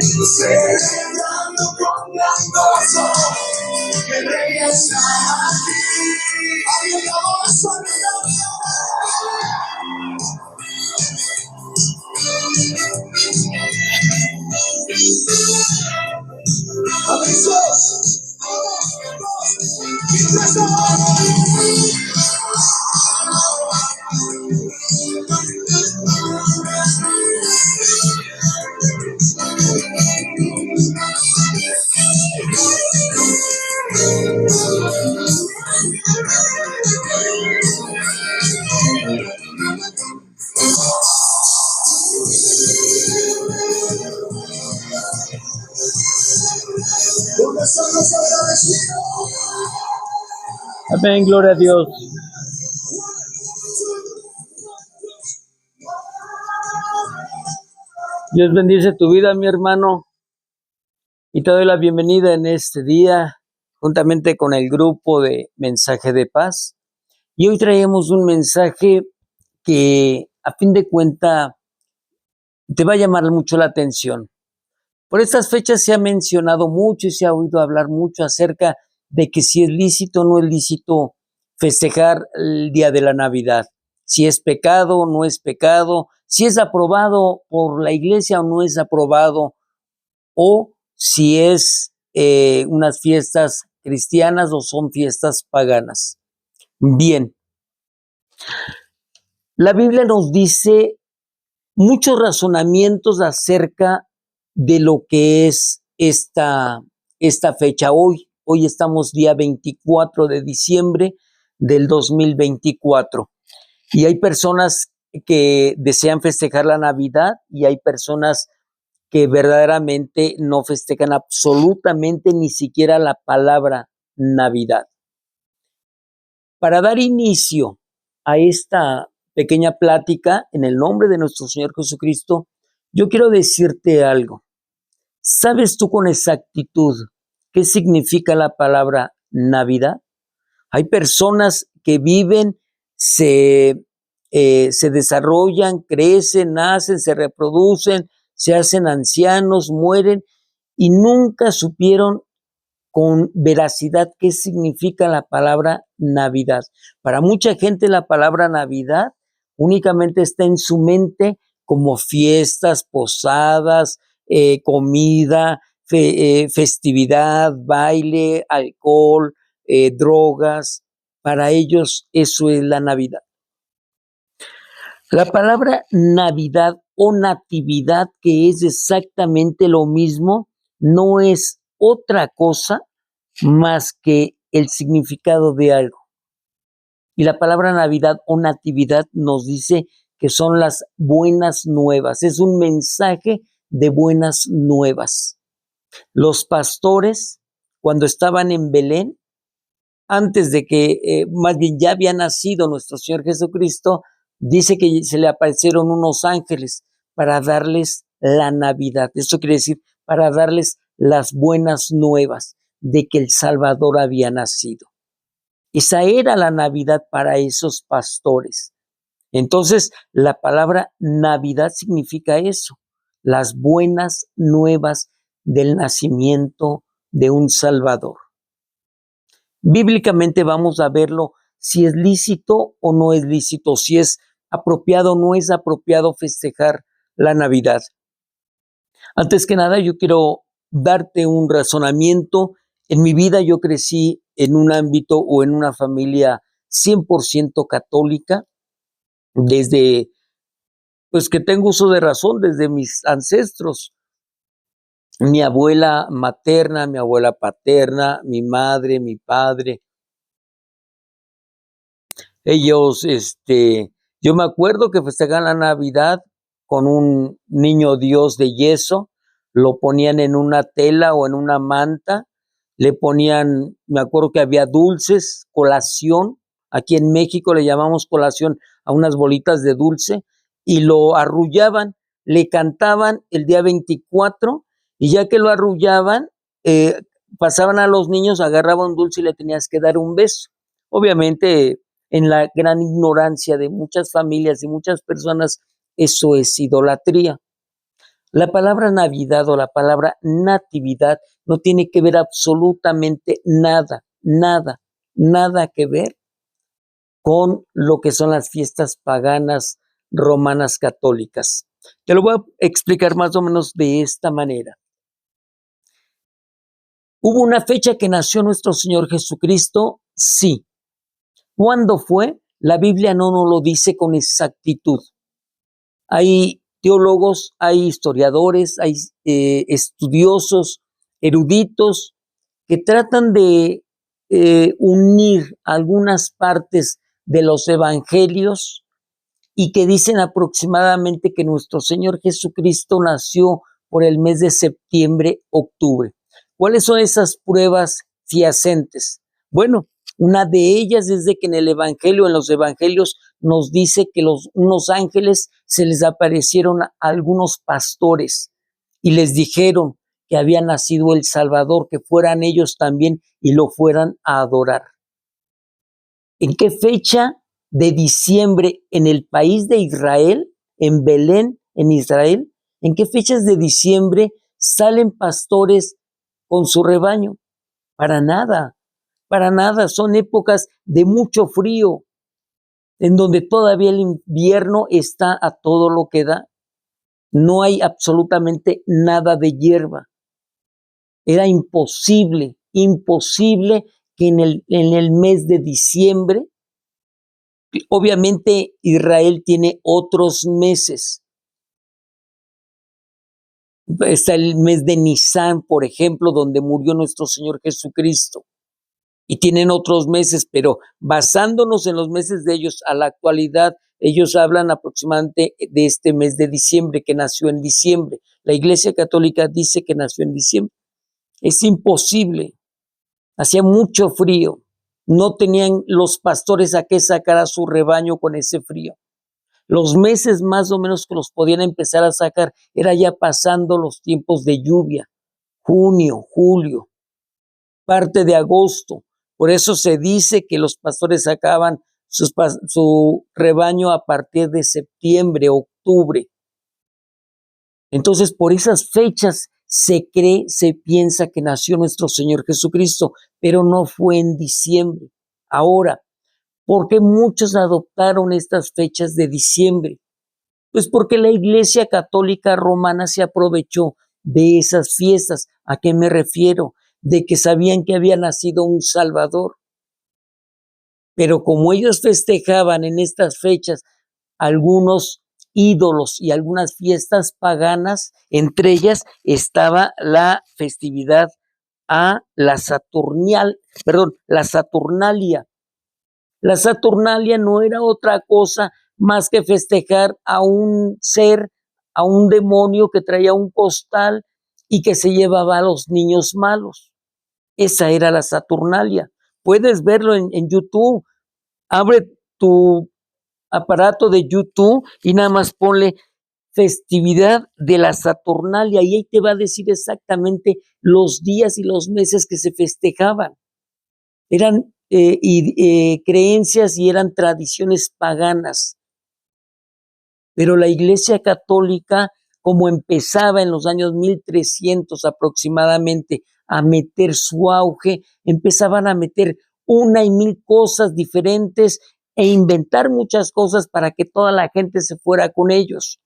celebrando con gran gozo, que el Rey está aquí. Hay una voz Amén, gloria a Dios. Dios bendice tu vida, mi hermano, y te doy la bienvenida en este día, juntamente con el grupo de Mensaje de Paz. Y hoy traemos un mensaje que, a fin de cuentas, te va a llamar mucho la atención. Por estas fechas se ha mencionado mucho y se ha oído hablar mucho acerca de que si es lícito o no es lícito festejar el día de la Navidad, si es pecado o no es pecado, si es aprobado por la iglesia o no es aprobado, o si es unas fiestas cristianas o son fiestas paganas. Bien, la Biblia nos dice muchos razonamientos acerca de lo que es esta fecha hoy. Hoy estamos día 24 de diciembre del 2024 y hay personas que desean festejar la Navidad y hay personas que verdaderamente no festejan absolutamente ni siquiera la palabra Navidad. Para dar inicio a esta pequeña plática, en el nombre de nuestro Señor Jesucristo, yo quiero decirte algo. ¿Sabes tú con exactitud qué significa la palabra Navidad? Hay personas que viven, se desarrollan, crecen, nacen, se reproducen, se hacen ancianos, mueren y nunca supieron con veracidad qué significa la palabra Navidad. Para mucha gente la palabra Navidad únicamente está en su mente como fiestas, posadas, comida, festividad, baile, alcohol, drogas. Para ellos eso es la Navidad. La palabra Navidad o Natividad, que es exactamente lo mismo, no es otra cosa más que el significado de algo. Y la palabra Navidad o Natividad nos dice que son las buenas nuevas, es un mensaje de buenas nuevas. Los pastores, cuando estaban en Belén, antes de que, más bien ya había nacido nuestro Señor Jesucristo, dice que se le aparecieron unos ángeles para darles la Navidad. Esto quiere decir, para darles las buenas nuevas de que el Salvador había nacido. Esa era la Navidad para esos pastores. Entonces, la palabra Navidad significa eso, las buenas nuevas del nacimiento de un Salvador. Bíblicamente vamos a verlo si es lícito o no es lícito, si es apropiado o no es apropiado festejar la Navidad. Antes que nada, yo quiero darte un razonamiento. En mi vida yo crecí en un ámbito o en una familia 100% católica, desde pues que tengo uso de razón, desde mis ancestros. Mi abuela materna, mi abuela paterna, mi madre, mi padre. Ellos, yo me acuerdo que festejaban la Navidad con un niño Dios de yeso, lo ponían en una tela o en una manta, le ponían, me acuerdo que había dulces, colación, aquí en México le llamamos colación a unas bolitas de dulce, y lo arrullaban, le cantaban el día 24, y ya que lo arrullaban, pasaban a los niños, agarraban un dulce y le tenías que dar un beso. Obviamente, en la gran ignorancia de muchas familias y muchas personas, eso es idolatría. La palabra Navidad o la palabra Natividad no tiene que ver absolutamente nada, nada, nada que ver con lo que son las fiestas paganas romanas católicas. Te lo voy a explicar más o menos de esta manera. ¿Hubo una fecha que nació nuestro Señor Jesucristo? Sí. ¿Cuándo fue? La Biblia no nos lo dice con exactitud. Hay teólogos, hay historiadores, hay estudiosos, eruditos, que tratan de unir algunas partes de los evangelios y que dicen aproximadamente que nuestro Señor Jesucristo nació por el mes de septiembre, octubre. ¿Cuáles son esas pruebas fehacientes? Bueno, una de ellas es de que en los evangelios nos dice que unos ángeles se les aparecieron a algunos pastores y les dijeron que había nacido el Salvador, que fueran ellos también y lo fueran a adorar. ¿En qué fecha de diciembre en el país de Israel, en Belén, en Israel? ¿En qué fechas de diciembre salen pastores con su rebaño? Para nada, para nada. Son épocas de mucho frío, en donde todavía el invierno está a todo lo que da. No hay absolutamente nada de hierba. Era imposible que en el mes de diciembre. Obviamente Israel tiene otros meses. Está el mes de Nisán, por ejemplo, donde murió nuestro Señor Jesucristo. Y tienen otros meses, pero basándonos en los meses de ellos a la actualidad, ellos hablan aproximadamente de este mes de diciembre, que nació en diciembre. La Iglesia Católica dice que nació en diciembre. Es imposible. Hacía mucho frío. No tenían los pastores a qué sacar a su rebaño con ese frío. Los meses más o menos que los podían empezar a sacar era ya pasando los tiempos de lluvia, junio, julio, parte de agosto. Por eso se dice que los pastores sacaban su rebaño a partir de septiembre, octubre. Entonces, por esas fechas se cree, se piensa que nació nuestro Señor Jesucristo, pero no fue en diciembre. Ahora, ¿por qué muchos adoptaron estas fechas de diciembre? Pues porque la Iglesia Católica Romana se aprovechó de esas fiestas. ¿A qué me refiero? De que sabían que había nacido un Salvador. Pero como ellos festejaban en estas fechas algunos ídolos y algunas fiestas paganas, entre ellas estaba la festividad a la Saturnalia. La Saturnalia no era otra cosa más que festejar a un ser, a un demonio que traía un costal y que se llevaba a los niños malos. Esa era la Saturnalia. Puedes verlo en YouTube. Abre tu aparato de YouTube y nada más ponle festividad de la Saturnalia y ahí te va a decir exactamente los días y los meses que se festejaban. Eran creencias y eran tradiciones paganas. Pero la Iglesia Católica, como empezaba en los años 1300 aproximadamente a meter su auge, empezaban a meter una y mil cosas diferentes e inventar muchas cosas para que toda la gente se fuera con ellos.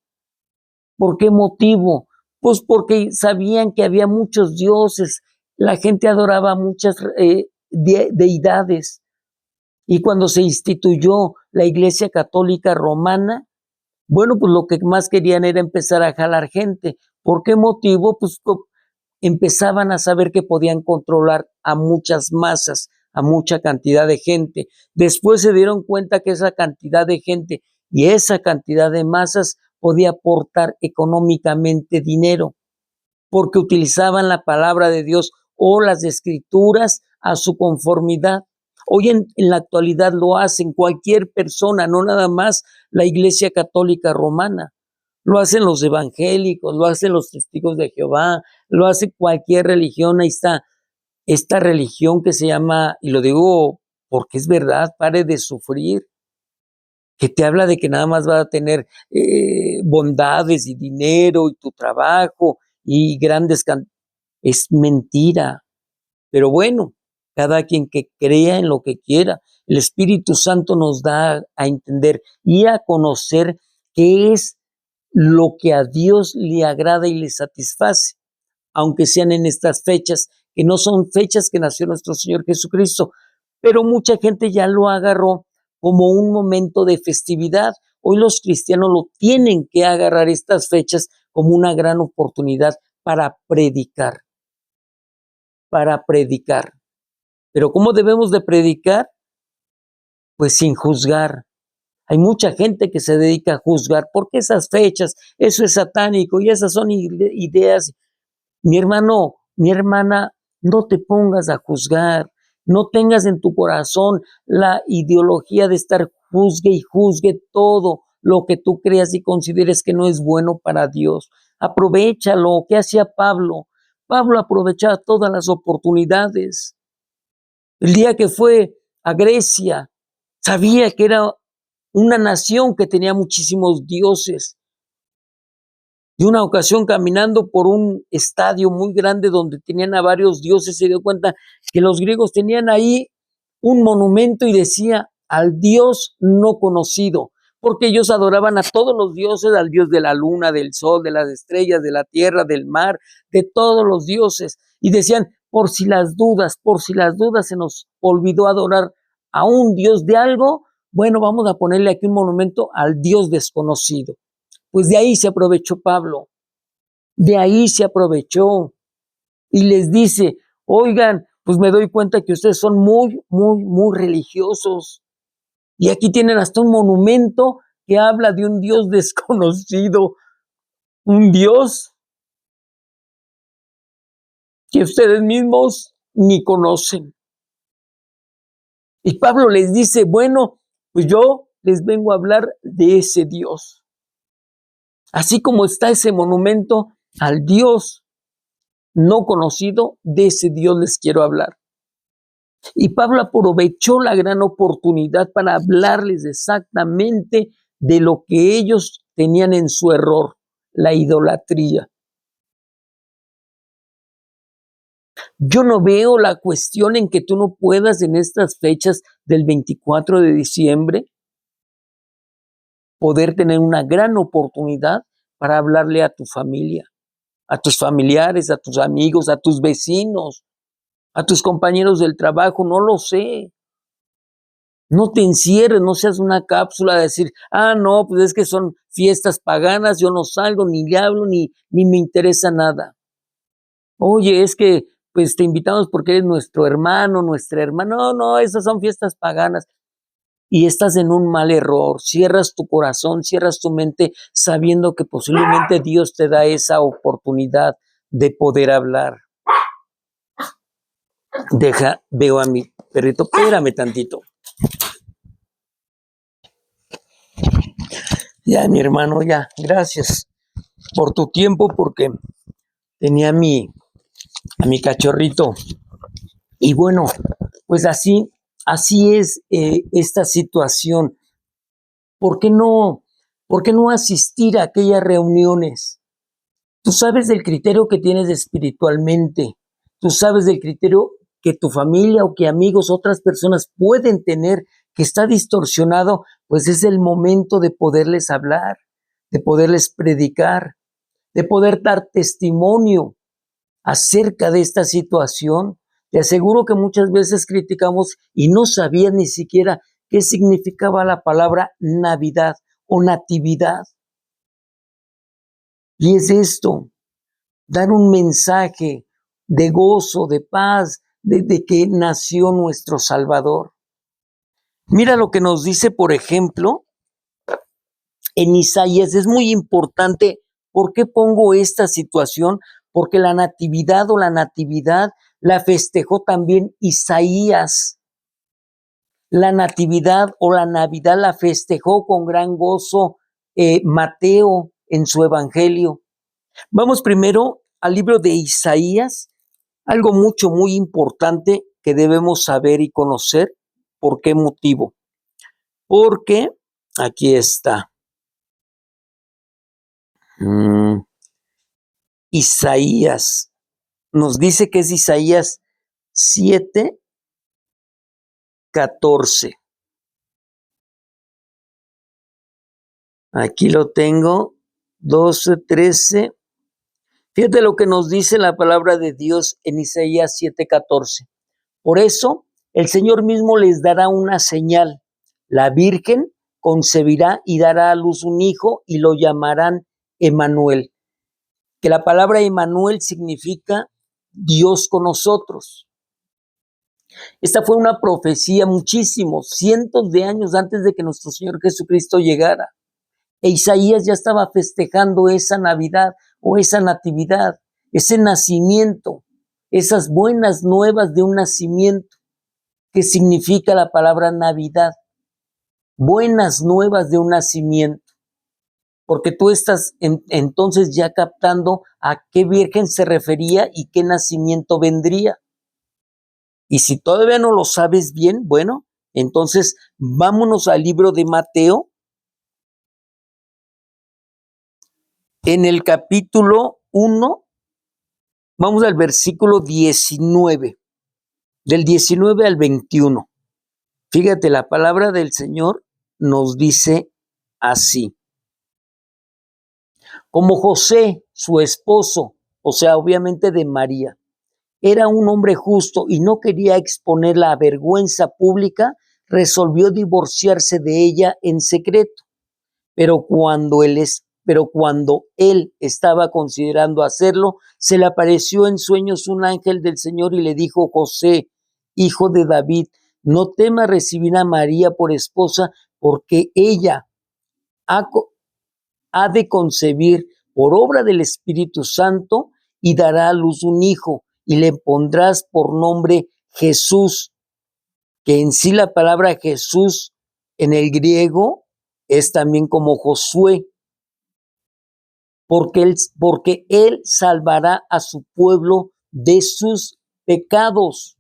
¿Por qué motivo? Pues porque sabían que había muchos dioses, la gente adoraba muchas deidades. Y cuando se instituyó la Iglesia Católica Romana, bueno, pues lo que más querían era empezar a jalar gente. ¿Por qué motivo? Pues empezaban a saber que podían controlar a muchas masas, a mucha cantidad de gente. Después se dieron cuenta que esa cantidad de gente y esa cantidad de masas podía aportar económicamente dinero, porque utilizaban la palabra de Dios o las escrituras a su conformidad. Hoy en la actualidad lo hacen cualquier persona, no nada más la Iglesia Católica Romana. Lo hacen los evangélicos, lo hacen los testigos de Jehová, lo hace cualquier religión. Ahí está esta religión que se llama, y lo digo porque es verdad, pare de sufrir. que te habla de que nada más vas a tener bondades y dinero y tu trabajo y grandes es mentira. Pero bueno, cada quien que crea en lo que quiera. El Espíritu Santo nos da a entender y a conocer qué es lo que a Dios le agrada y le satisface, aunque sean en estas fechas, que no son fechas que nació nuestro Señor Jesucristo, pero mucha gente ya lo agarró como un momento de festividad. Hoy los cristianos lo tienen que agarrar estas fechas como una gran oportunidad para predicar, para predicar. Pero ¿cómo debemos de predicar? Pues sin juzgar. Hay mucha gente que se dedica a juzgar, porque esas fechas, eso es satánico y esas son ideas. Mi hermano, mi hermana, no te pongas a juzgar, no tengas en tu corazón la ideología de estar juzgue y juzgue todo lo que tú creas y consideres que no es bueno para Dios. Aprovéchalo. ¿Qué hacía Pablo? Pablo aprovechaba todas las oportunidades. El día que fue a Grecia, sabía que era una nación que tenía muchísimos dioses. Y una ocasión caminando por un estadio muy grande donde tenían a varios dioses, se dio cuenta que los griegos tenían ahí un monumento y decía al Dios no conocido, porque ellos adoraban a todos los dioses, al Dios de la luna, del sol, de las estrellas, de la tierra, del mar, de todos los dioses. Y decían, por si las dudas se nos olvidó adorar a un Dios de algo, bueno, vamos a ponerle aquí un monumento al Dios desconocido. Pues de ahí se aprovechó Pablo, de ahí se aprovechó y les dice, oigan, pues me doy cuenta que ustedes son muy religiosos y aquí tienen hasta un monumento que habla de un Dios desconocido, un Dios que ustedes mismos ni conocen. Y Pablo les dice, bueno, pues yo les vengo a hablar de ese Dios. Así como está ese monumento al Dios no conocido, de ese Dios les quiero hablar. Y Pablo aprovechó la gran oportunidad para hablarles exactamente de lo que ellos tenían en su error, la idolatría. Yo no veo la cuestión en que tú no puedas en estas fechas del 24 de diciembre poder tener una gran oportunidad para hablarle a tu familia, a tus familiares, a tus amigos, a tus vecinos, a tus compañeros del trabajo, no lo sé. No te encierres, no seas una cápsula de decir, no, pues es que son fiestas paganas, yo no salgo, ni le hablo, ni me interesa nada. Oye, es que pues te invitamos porque eres nuestro hermano, nuestra hermana. No, esas son fiestas paganas. Y estás en un mal error, cierras tu corazón, cierras tu mente, sabiendo que posiblemente Dios te da esa oportunidad de poder hablar. Veo a mi perrito, espérame tantito. Ya, mi hermano, ya, gracias por tu tiempo, porque tenía a mi cachorrito. Y bueno, pues así es esta situación. ¿Por qué no asistir a aquellas reuniones? Tú sabes del criterio que tienes espiritualmente, tú sabes del criterio que tu familia o que amigos, otras personas pueden tener, que está distorsionado. Pues es el momento de poderles hablar, de poderles predicar, de poder dar testimonio acerca de esta situación. Te aseguro que muchas veces criticamos y no sabías ni siquiera qué significaba la palabra Navidad o natividad. Y es esto, dar un mensaje de gozo, de paz, de que nació nuestro Salvador. Mira lo que nos dice, por ejemplo, en Isaías. Es muy importante. ¿Por qué pongo esta situación? Porque la natividad la festejó también Isaías. La natividad o la Navidad la festejó con gran gozo Mateo en su evangelio. Vamos primero al libro de Isaías, algo muy importante que debemos saber y conocer. ¿Por qué motivo? Porque Aquí está. Isaías. Nos dice que es Isaías 7:14. Aquí lo tengo. 12, 13. Fíjate lo que nos dice la palabra de Dios en Isaías 7:14. Por eso el Señor mismo les dará una señal. La Virgen concebirá y dará a luz un hijo y lo llamarán Emmanuel. Que la palabra Emmanuel significa Dios con nosotros. Esta fue una profecía muchísimos, cientos de años antes de que nuestro Señor Jesucristo llegara. E Isaías ya estaba festejando esa Navidad o esa natividad, ese nacimiento, esas buenas nuevas de un nacimiento, que significa la palabra Navidad. Buenas nuevas de un nacimiento. Porque tú estás entonces ya captando a qué virgen se refería y qué nacimiento vendría. Y si todavía no lo sabes bien, bueno, entonces vámonos al libro de Mateo, en el capítulo 1, vamos al versículo 19, del 19 al 21. Fíjate, la palabra del Señor nos dice así. Como José, su esposo, o sea, obviamente de María, era un hombre justo y no quería exponer la vergüenza pública, resolvió divorciarse de ella en secreto. Pero cuando él estaba considerando hacerlo, se le apareció en sueños un ángel del Señor y le dijo: José, hijo de David, no temas recibir a María por esposa, porque ella ha de concebir por obra del Espíritu Santo y dará a luz un hijo y le pondrás por nombre Jesús, que en sí la palabra Jesús en el griego es también como Josué, porque él salvará a su pueblo de sus pecados.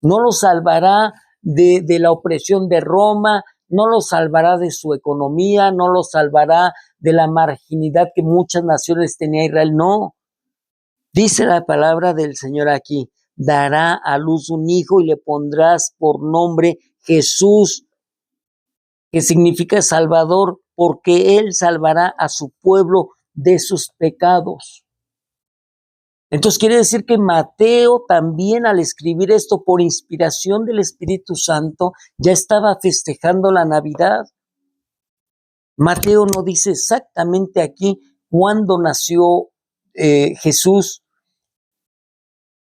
No lo salvará de la opresión de Roma, no lo salvará de su economía, no lo salvará de la marginalidad que muchas naciones tenía Israel, no. Dice la palabra del Señor aquí: dará a luz un hijo y le pondrás por nombre Jesús, que significa Salvador, porque él salvará a su pueblo de sus pecados. Entonces quiere decir que Mateo también, al escribir esto por inspiración del Espíritu Santo, ya estaba festejando la Navidad. Mateo no dice exactamente aquí cuándo nació Jesús.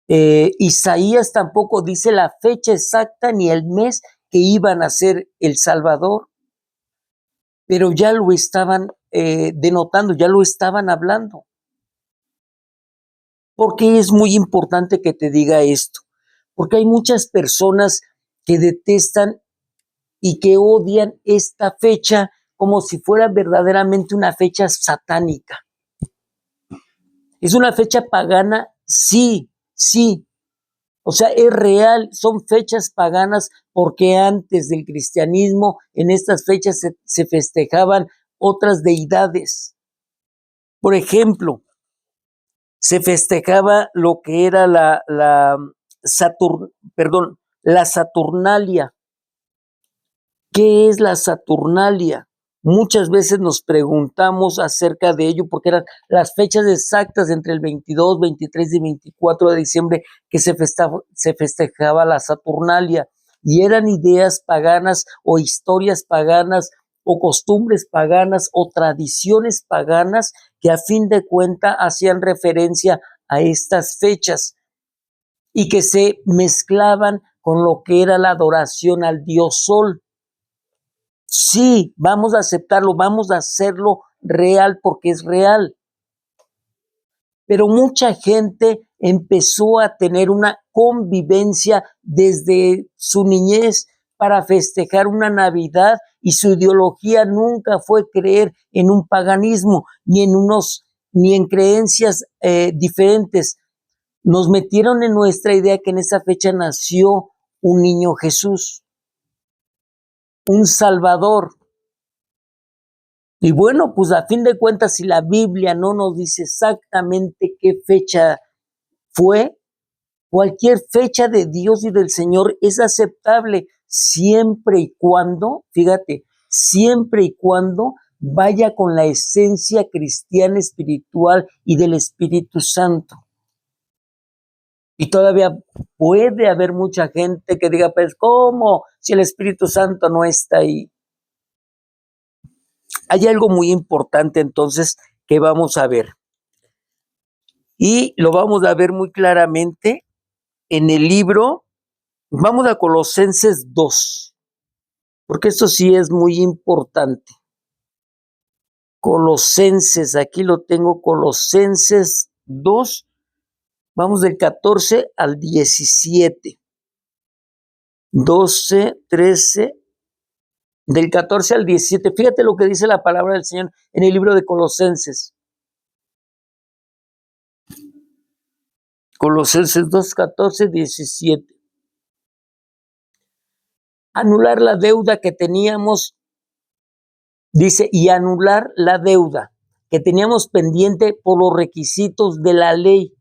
Isaías tampoco dice la fecha exacta ni el mes que iba a nacer el Salvador, pero ya lo estaban denotando, ya lo estaban hablando. ¿Por qué es muy importante que te diga esto? Porque hay muchas personas que detestan y que odian esta fecha como si fuera verdaderamente una fecha satánica. ¿Es una fecha pagana? Sí, sí. O sea, es real, son fechas paganas porque antes del cristianismo en estas fechas se festejaban otras deidades. Por ejemplo, se festejaba lo que era la Saturnalia. ¿Qué es la Saturnalia? Muchas veces nos preguntamos acerca de ello porque eran las fechas exactas entre el 22, 23 y 24 de diciembre que se festejaba la Saturnalia, y eran ideas paganas o historias paganas o costumbres paganas o tradiciones paganas que a fin de cuentas hacían referencia a estas fechas y que se mezclaban con lo que era la adoración al dios Sol. Sí, vamos a aceptarlo, vamos a hacerlo real porque es real. Pero mucha gente empezó a tener una convivencia desde su niñez para festejar una Navidad, y su ideología nunca fue creer en un paganismo ni en creencias diferentes. Nos metieron en nuestra idea que en esa fecha nació un niño Jesús, un Salvador. Y bueno, pues a fin de cuentas, si la Biblia no nos dice exactamente qué fecha fue, cualquier fecha de Dios y del Señor es aceptable siempre y cuando, fíjate, siempre y cuando vaya con la esencia cristiana espiritual y del Espíritu Santo. Y todavía puede haber mucha gente que diga, pues, ¿cómo? Si el Espíritu Santo no está ahí. Hay algo muy importante entonces que vamos a ver. Y lo vamos a ver muy claramente en el libro, vamos a Colosenses 2, porque esto sí es muy importante. Colosenses, aquí lo tengo, Colosenses 2, vamos del 14 al 17. 12, 13, del 14 al 17. Fíjate lo que dice la palabra del Señor en el libro de Colosenses. Colosenses 2, 14, 17. Anular la deuda que teníamos, dice, y anular la deuda que teníamos pendiente por los requisitos de la ley.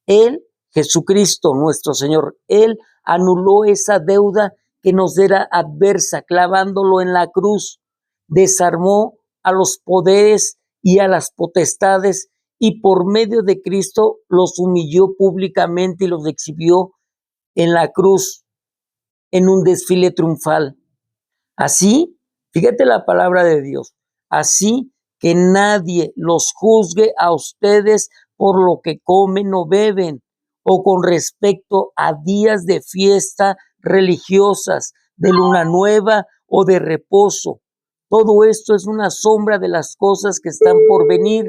Él, Jesucristo, nuestro Señor, Él anuló esa deuda que nos era adversa, clavándolo en la cruz. Desarmó a los poderes y a las potestades y por medio de Cristo los humilló públicamente y los exhibió en la cruz en un desfile triunfal. Así, fíjate la palabra de Dios, así que nadie los juzgue a ustedes por lo que comen o beben, o con respecto a días de fiesta religiosas, de luna nueva o de reposo. Todo esto es una sombra de las cosas que están por venir.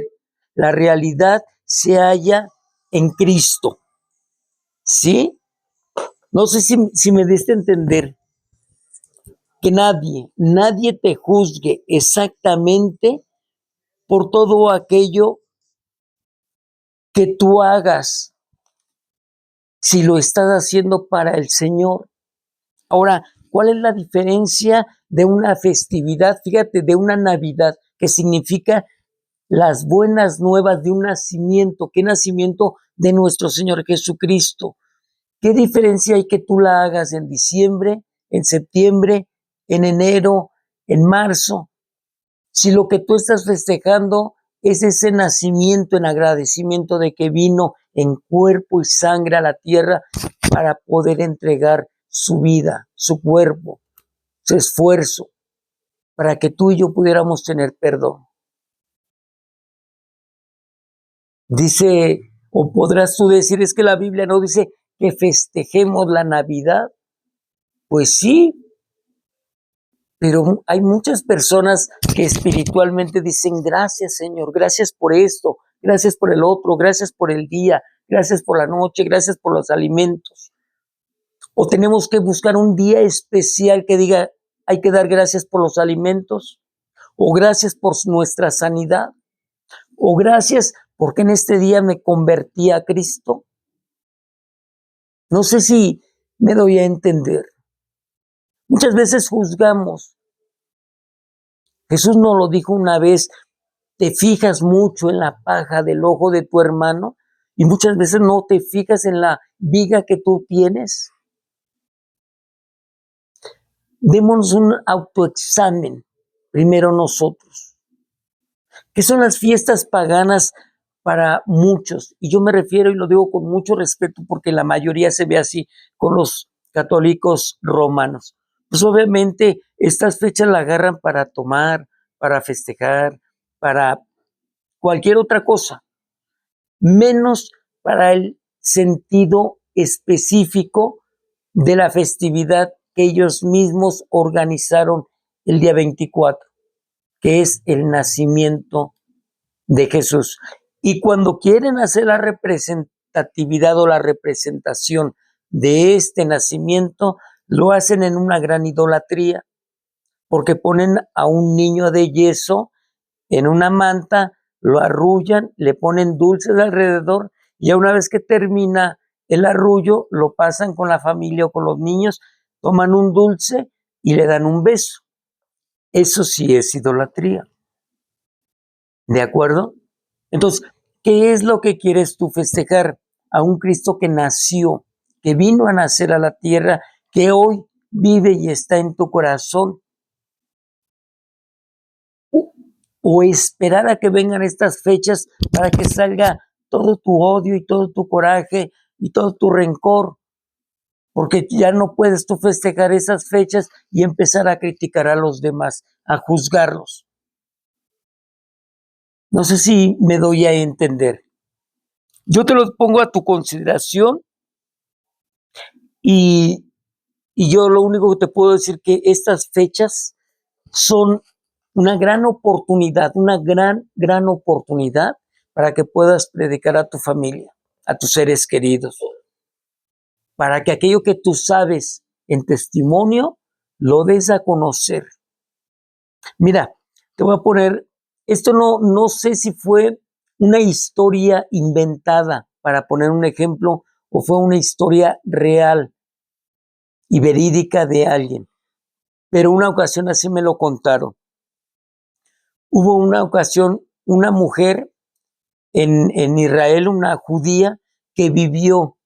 La realidad se halla en Cristo. ¿Sí? No sé si me diste a entender. Que nadie te juzgue exactamente por todo aquello que tú hagas, si lo estás haciendo para el Señor. Ahora, ¿cuál es la diferencia de una festividad? Fíjate, de una Navidad, que significa las buenas nuevas de un nacimiento. ¿Qué nacimiento? De nuestro Señor Jesucristo. ¿Qué diferencia hay que tú la hagas en diciembre, en septiembre, en enero, en marzo? Si lo que tú estás festejando es ese nacimiento en agradecimiento de que vino en cuerpo y sangre a la tierra para poder entregar su vida, su cuerpo, su esfuerzo, para que tú y yo pudiéramos tener perdón. Dice, o podrás tú decir, es que la Biblia no dice que festejemos la Navidad. Pues sí, pero hay muchas personas que espiritualmente dicen, gracias Señor, gracias por esto, gracias por el otro, gracias por el día, gracias por la noche, gracias por los alimentos. O tenemos que buscar un día especial que diga, hay que dar gracias por los alimentos, o gracias por nuestra sanidad, o gracias porque en este día me convertí a Cristo. No sé si me doy a entender. Muchas veces juzgamos. Jesús nos lo dijo una vez, te fijas mucho en la paja del ojo de tu hermano y muchas veces no te fijas en la viga que tú tienes. Démonos un autoexamen primero nosotros. ¿Qué son las fiestas paganas para muchos? Y yo me refiero, y lo digo con mucho respeto porque la mayoría se ve así con los católicos romanos. Pues obviamente estas fechas la agarran para tomar, para festejar, para cualquier otra cosa, menos para el sentido específico de la festividad que ellos mismos organizaron el día 24, que es el nacimiento de Jesús. Y cuando quieren hacer la representatividad o la representación de este nacimiento, lo hacen en una gran idolatría, porque ponen a un niño de yeso en una manta, lo arrullan, le ponen dulces alrededor y ya una vez que termina el arrullo, lo pasan con la familia o con los niños, toman un dulce y le dan un beso. Eso sí es idolatría. ¿De acuerdo? Entonces, ¿qué es lo que quieres tú festejar? A un Cristo que nació, que vino a nacer a la tierra, que hoy vive y está en tu corazón. O esperar a que vengan estas fechas para que salga todo tu odio y todo tu coraje y todo tu rencor, porque ya no puedes tú festejar esas fechas y empezar a criticar a los demás, a juzgarlos. No sé si me doy a entender. Yo te lo pongo a tu consideración y, y yo lo único que te puedo decir que estas fechas son una gran oportunidad, una gran oportunidad para que puedas predicar a tu familia, a tus seres queridos, para que aquello que tú sabes en testimonio lo des a conocer. Mira, te voy a poner, esto no sé si fue una historia inventada, para poner un ejemplo, o fue una historia real y verídica de alguien, pero una ocasión así me lo contaron. Hubo una ocasión, una mujer en Israel, una judía, que vivió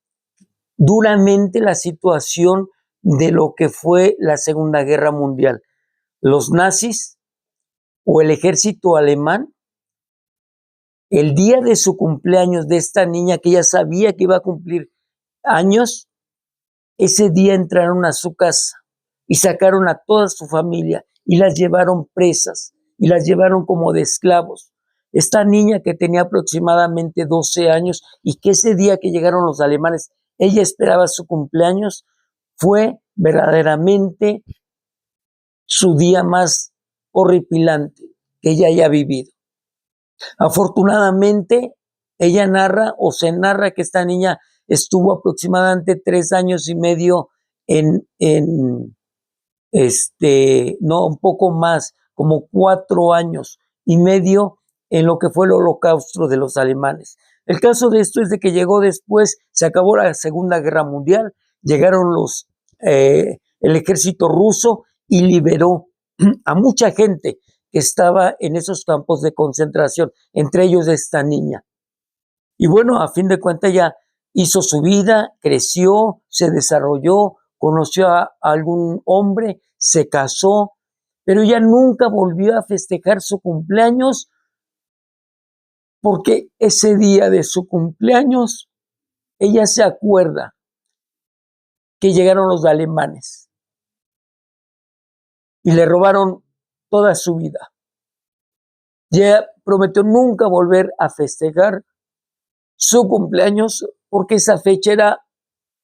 duramente la situación de lo que fue la Segunda Guerra Mundial. Los nazis o el ejército alemán, el día de su cumpleaños de esta niña que ella sabía que iba a cumplir años, ese día entraron a su casa y sacaron a toda su familia y las llevaron presas y las llevaron como de esclavos. Esta niña que tenía aproximadamente 12 años y que ese día que llegaron los alemanes, ella esperaba su cumpleaños, fue verdaderamente su día más horripilante que ella haya vivido. Afortunadamente, ella narra o se narra que esta niña estuvo aproximadamente 3 años y medio no, un poco más, como 4 años y medio en lo que fue el holocausto de los alemanes. El caso de esto es de que llegó después, se acabó la Segunda Guerra Mundial, llegaron el ejército ruso y liberó a mucha gente que estaba en esos campos de concentración, entre ellos esta niña. Y bueno, a fin de cuentas ella hizo su vida, creció, se desarrolló, conoció a algún hombre, se casó, pero ella nunca volvió a festejar su cumpleaños porque ese día de su cumpleaños ella se acuerda que llegaron los alemanes y le robaron toda su vida. Y ella prometió nunca volver a festejar su cumpleaños porque esa fecha era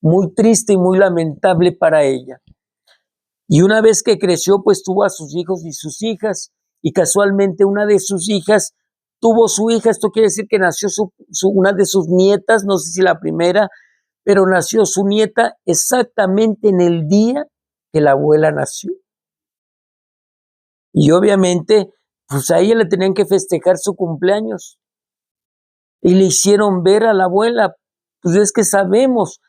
muy triste y muy lamentable para ella. Y una vez que creció, pues tuvo a sus hijos y sus hijas, y casualmente una de sus hijas tuvo su hija, esto quiere decir que nació una de sus nietas, no sé si la primera, pero nació su nieta exactamente en el día que la abuela nació. Y obviamente, pues a ella le tenían que festejar su cumpleaños. Y le hicieron ver a la abuela, pues es que sabemos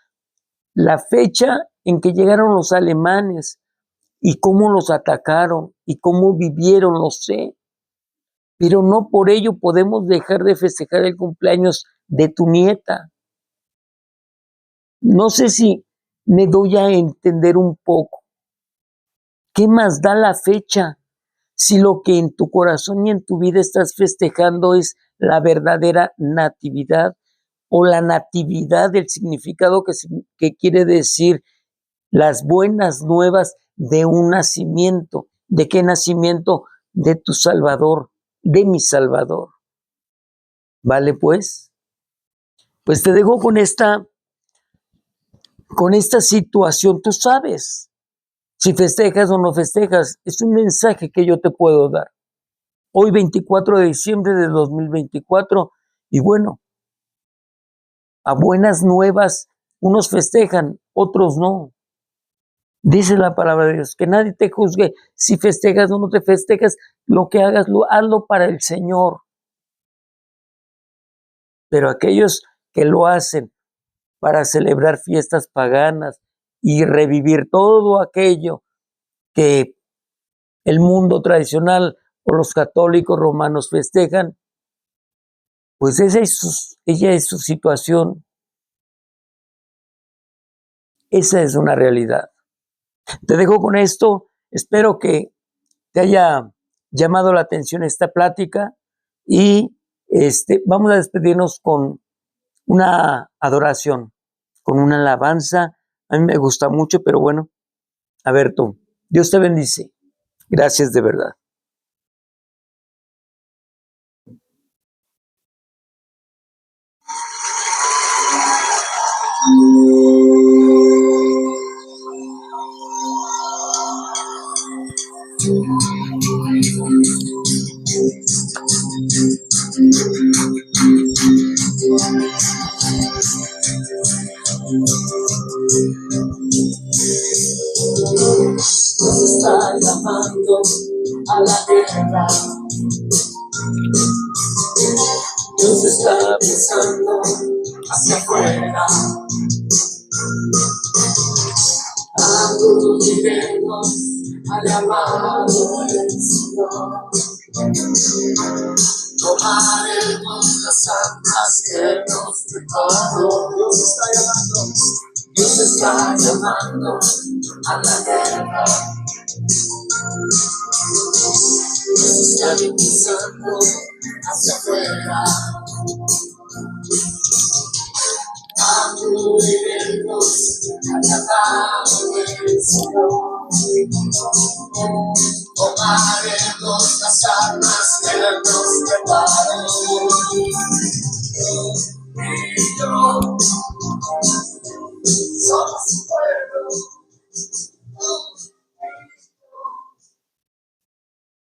la fecha en que llegaron los alemanes y cómo los atacaron y cómo vivieron, lo sé. Pero no por ello podemos dejar de festejar el cumpleaños de tu nieta. No sé si me doy a entender un poco. ¿Qué más da la fecha si lo que en tu corazón y en tu vida estás festejando es la verdadera natividad o la natividad del significado que quiere decir las buenas nuevas de un nacimiento? ¿De qué nacimiento? De tu Salvador, de mi Salvador. ¿Vale pues? Pues te dejo con esta situación. Tú sabes si festejas o no festejas. Es un mensaje que yo te puedo dar. Hoy 24 de diciembre de 2024 y bueno, a buenas nuevas unos festejan, otros no. Dice la palabra de Dios, que nadie te juzgue si festejas o no te festejas, lo que hagas, hazlo para el Señor. Pero aquellos que lo hacen para celebrar fiestas paganas y revivir todo aquello que el mundo tradicional o los católicos romanos festejan, pues ella es su situación, esa es una realidad. Te dejo con esto, espero que te haya llamado la atención esta plática y vamos a despedirnos con una adoración, con una alabanza. A mí me gusta mucho, pero bueno, a ver tú, Dios te bendice. Gracias de verdad. Dios está llamando a la guerra. Dios está pensando hacia afuera. Acudiremos al llamado del Señor. Tomaremos las armas que nos preparó. Dios está llamando. Dios está llamando a la guerra. Dios está pensando hacia afuera. Acudiremos al llamado del Señor. Tomaremos las armas que Él nos preparó.